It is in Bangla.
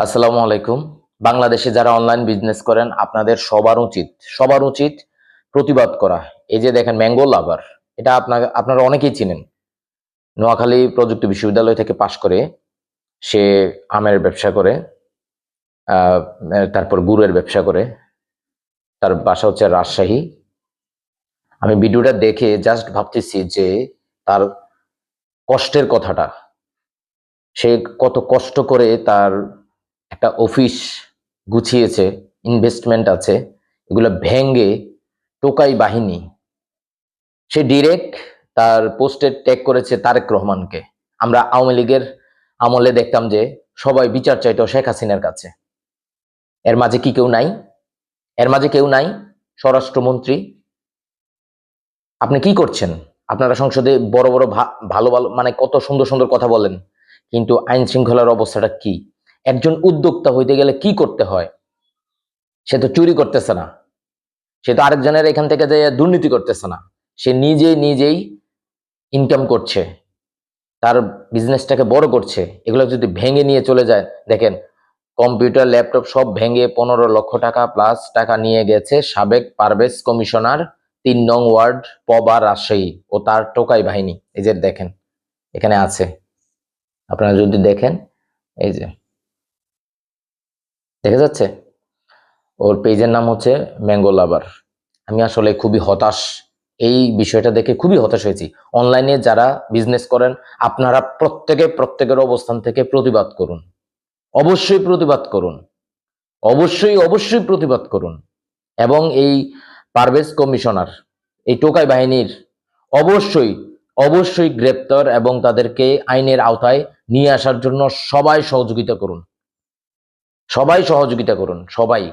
আসসালামু আলাইকুম। বাংলাদেশে যারা অনলাইন বিজনেস করেন আপনাদের সবার উচিত প্রতিবাদ করা। এই যে দেখেন ম্যাঙ্গো লাভার, এটা আপনারা অনেকেই চিনেন। নোয়াখালী প্রযুক্তি বিশ্ববিদ্যালয় থেকে পাশ করে সে আমের ব্যবসা করে, আহ, তারপর গুড়ের ব্যবসা করে। তার বাসা হচ্ছে রাজশাহী। আমি ভিডিওটা দেখে জাস্ট ভাবতেছি যে তার কষ্টের কথাটা, সে কত কষ্ট করে তার একটা অফিস গুছিয়েছে, ইনভেস্টমেন্ট আছে, এগুলো ভেঙ্গে টোকাই বাহিনী সে ডিরেক্ট তার পোস্টে ট্যাগ করেছে তারেক রহমানকে। আমরা আওয়ামী লীগের আমলে দেখতাম যে সবাই বিচার চাইতো শেখ হাসিনার কাছে। এর মাঝে কি কেউ নাই? এর মাঝে কেউ নাই? স্বরাষ্ট্রমন্ত্রী, আপনি কি করছেন? আপনারা সংসদে বড় বড় ভালো ভালো মানে কত সুন্দর সুন্দর কথা বলেন, কিন্তু আইন শৃঙ্খলার অবস্থাটা কি? একজন উদ্যোক্তা হইতে গেলে কি করতে হয়? সে তো চুরি করতেছে না, সে তো আরেকজনের এখান থেকে যে দুর্নীতি করতেছে না, সে নিজেই ইনকাম করছে, তার বিজনেসটাকে বড় করছে। এগুলো যদি ভেঙে নিয়ে চলে যায়, দেখেন কম্পিউটার ল্যাপটপ সব ভেঙে 15 লক্ষ টাকা প্লাস টাকা নিয়ে গেছে সাবেক পারভেজ কমিশনার, 3 নং ওয়ার্ড, পবা, রাজশাহী ও তার টোকাই বাহিনী। এই যে দেখেন এখানে আছে, আপনারা যদি দেখেন, এই যে দেখা যাচ্ছে ওর পেজের নাম হচ্ছে ম্যাঙ্গো লাভার। আমি আসলে খুবই হতাশ, এই বিষয়টা দেখে খুবই হতাশ হয়েছি। অনলাইনে যারা বিজনেস করেন আপনারা প্রত্যেকের অবস্থান থেকে প্রতিবাদ করুন, অবশ্যই প্রতিবাদ করুন, অবশ্যই প্রতিবাদ করুন। এবং এই পারভেজ কমিশনার, এই টোকাই বাহিনীর অবশ্যই অবশ্যই গ্রেপ্তার এবং তাদেরকে আইনের আওতায় নিয়ে আসার জন্য সবাই সহযোগিতা করুন, সবাই।